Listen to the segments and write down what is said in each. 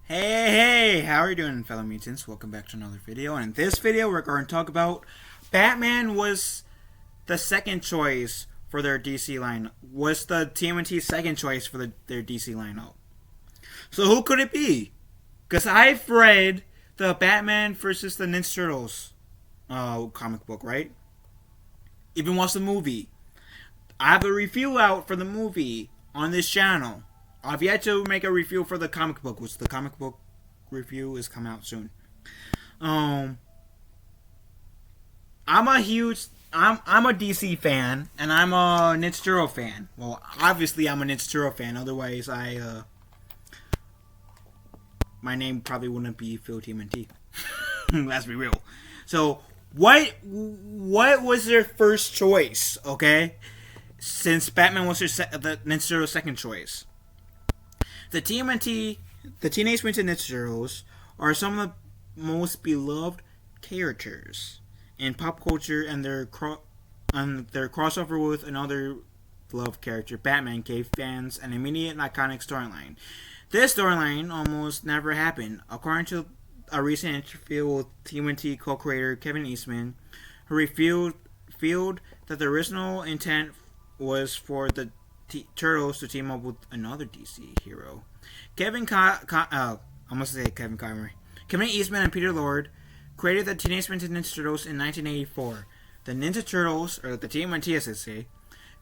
Hey, how are you doing, fellow mutants? Welcome back to another video. And in this video, we're going to talk about Batman was the second choice for their DC line. Was the TMNT second choice for their DC lineup? So who could it be? Because I've read the Batman versus the Ninja Turtles comic book, right? Even watched the movie. I have a review out for the movie on this channel. I've yet to make a review for the comic book, which the comic book review is coming out soon. I'm a DC fan, and I'm a Ninja Turtle fan. Well, obviously I'm a Ninja Turtle fan. Otherwise, my name probably wouldn't be Phil TMNT. Let's be real. So, what was their first choice? Okay, since Batman was the Ninja Turtle's second choice. The TMNT, the Teenage Mutant Ninja Turtles, are some of the most beloved characters in pop culture, and their crossover with another beloved character, Batman, gave fans an immediate and iconic storyline. This storyline almost never happened, according to a recent interview with TMNT co-creator Kevin Eastman, who revealed that the original intent was for the Turtles to team up with another DC hero. Kevin Eastman and Peter Lord created the Teenage Mutant Ninja Turtles in 1984. The Ninja Turtles, or the TMNT as they say,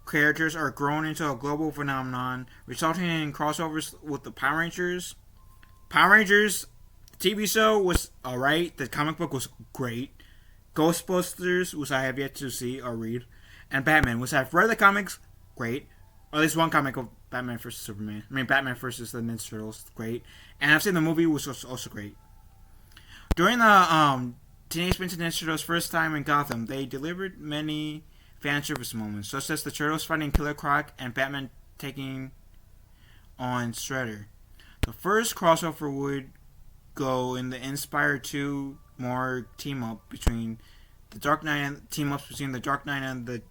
characters are grown into a global phenomenon, resulting in crossovers with the Power Rangers. Power Rangers, the TV show was alright, the comic book was great. Ghostbusters, which I have yet to see or read, and Batman, which I've read the comics, great. Or at least one comic of Batman vs. Superman. Batman vs. the Ninja Turtles, great. And I've seen the movie, which was also great. During the Teenage Mutant Ninja Turtles' first time in Gotham, they delivered many fan service moments, such as the Turtles fighting Killer Croc and Batman taking on Shredder. The first crossover would go in the Inspire 2 more team-up between the Dark Knight and team-ups between the Dark Knight and the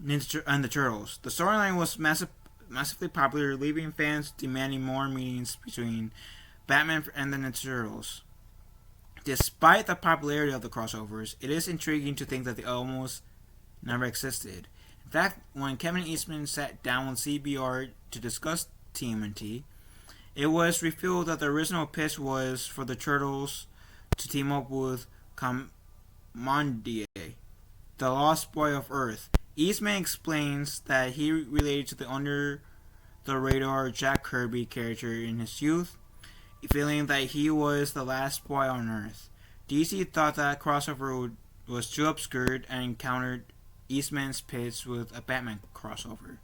Ninja and the Turtles. The storyline was massively popular, leaving fans demanding more meetings between Batman and the Ninja Turtles. Despite the popularity of the crossovers, it is intriguing to think that they almost never existed. In fact, when Kevin Eastman sat down with CBR to discuss TMNT, it was revealed that the original pitch was for the Turtles to team up with Commandier, the lost boy of Earth. Eastman explains that he related to the under-the-radar Jack Kirby character in his youth, feeling that he was the last boy on Earth. DC thought that crossover was too obscure and countered Eastman's pitch with a Batman crossover.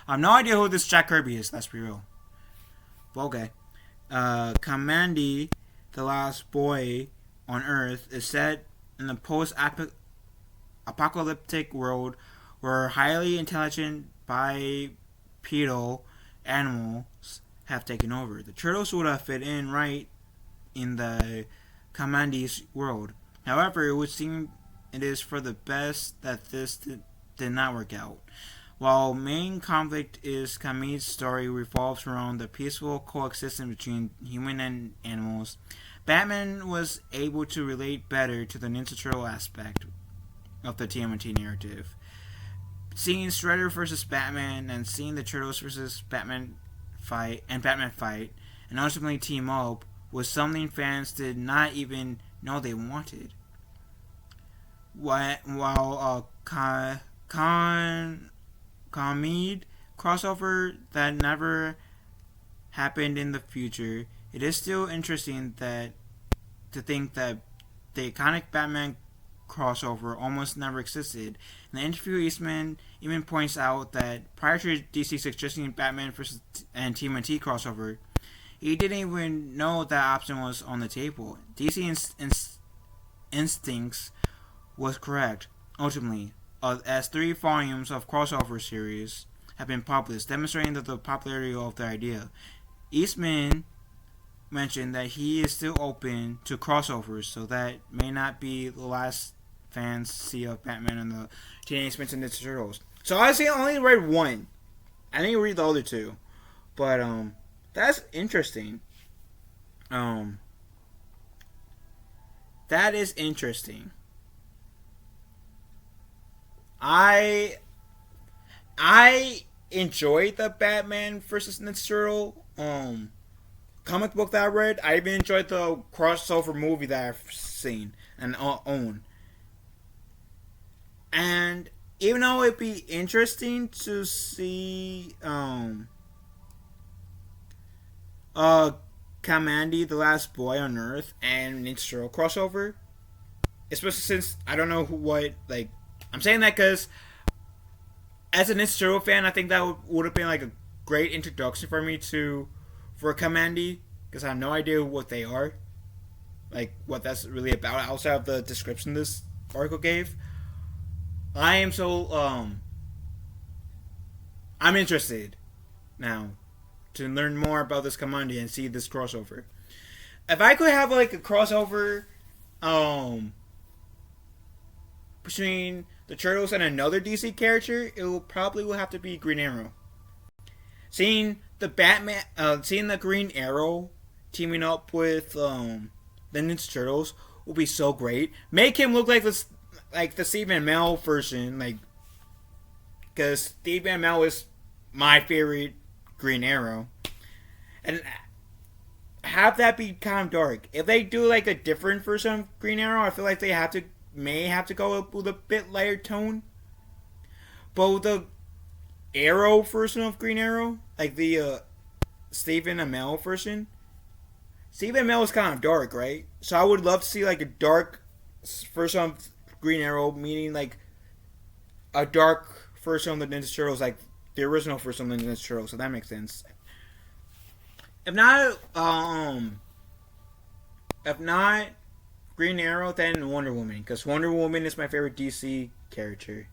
I have no idea who this Jack Kirby is, let's be real. But okay. Commandy, the last boy on Earth, is set in the post-apocalyptic world where highly intelligent bipedal animals have taken over. The Turtles would have fit in right in the Commandy's world. However, it would seem it is for the best that this did not work out. While main conflict is Kamid's story revolves around the peaceful coexistence between human and animals, Batman was able to relate better to the Ninja Turtle aspect of the TMNT narrative. Seeing Shredder versus Batman and seeing the Turtles versus Batman fight, and ultimately team up was something fans did not even know they wanted. While Kamid crossover that never happened in the future, it is still interesting to think that the iconic Batman crossover almost never existed. In the interview, Eastman even points out that prior to DC suggesting Batman vs. and TMNT crossover, he didn't even know that option was on the table. DC instincts was correct, ultimately, as 3 volumes of crossover series have been published, demonstrating the popularity of the idea. Eastman mentioned that he is still open to crossovers, so that may not be the last fans see of Batman and the Teenage Mutant Ninja Turtles. So honestly, I only read one. I didn't read the other 2, but That's interesting. Um, that is interesting. I I enjoyed the Batman versus Ninja Turtle comic book that I read. I even enjoyed the crossover movie that I've seen and own. And even though it'd be interesting to see uh Kamandi, the Last Boy on Earth, and Ninja Turtle crossover, especially since I don't know what like. I'm saying that because as a Ninja Turtle fan, I think that would have been like a great introduction for me to for Kamandi because I have no idea what they are, like what that's really about outside of the description this article gave. I am so I'm interested now to learn more about this Kamandi and see this crossover. If I could have like a crossover um between the Turtles and another DC character, it will probably will have to be Green Arrow. Seeing the Green Arrow teaming up with the Ninja Turtles will be so great. Make him look like the Stephen Amell version, like because Stephen Amell is my favorite Green Arrow, and have that be kind of dark. If they do like a different version of Green Arrow, I feel like they may have to go with a bit lighter tone. But with the Arrow version of Green Arrow, like the Stephen Amell version, Stephen Amell is kind of dark, right? So I would love to see like a dark version of Green Arrow, meaning like a dark version of the Ninja Turtles, like the original version of the Ninja Turtles. So that makes sense. If not, if not Green Arrow, then Wonder Woman, because Wonder Woman is my favorite DC character.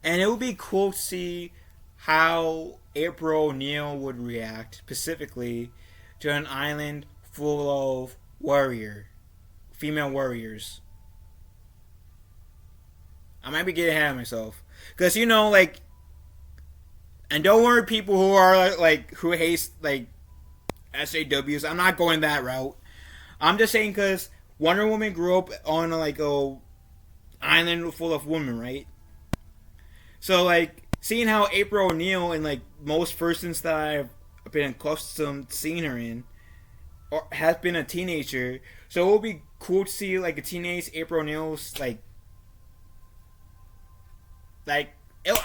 And it would be cool to see how April O'Neil would react, specifically to an island full of female warriors. I might be getting ahead of myself. Because, like, and don't worry, people who are, like, who hate, like, SAWs, I'm not going that route. I'm just saying because Wonder Woman grew up on like a island full of women, right? So like seeing how April O'Neil and like most persons that I've been accustomed to seeing her in, or has been a teenager. So it would be cool to see like a teenage April O'Neil's it,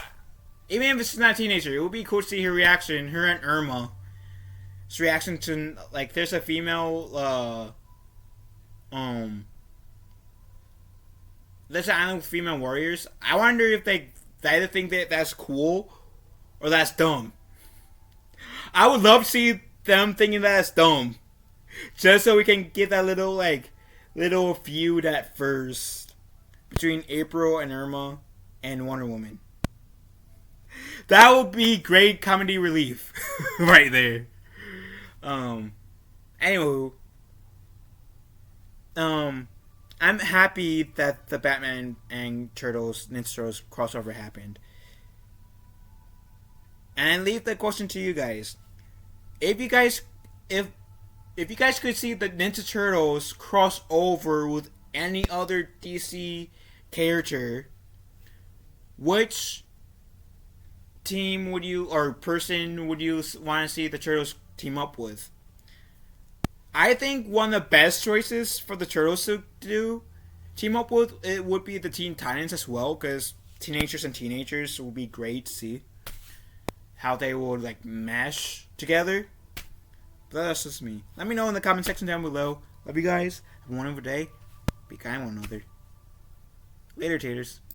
even if it's not a teenager, it would be cool to see her reaction, her and Irma's reaction to like there's a female there's an island with female warriors. I wonder if they either think that that's cool or that's dumb. I would love to see them thinking that's dumb, just so we can get that little feud at first between April and Irma and Wonder Woman. That would be great comedy relief right there. Anywho, I'm happy that the Batman and Ninja Turtles crossover happened. And I leave the question to you guys. If you guys could see the Ninja Turtles cross over with any other DC character, which team would you or person would you want to see the Turtles team up with? I think one of the best choices for the Turtles to team up with it would be the Teen Titans as well, because teenagers would be great to see how they would like mesh together. But that's just me. Let me know in the comment section down below. Love you guys. Have a wonderful day. Be kind to one another. Later, taters.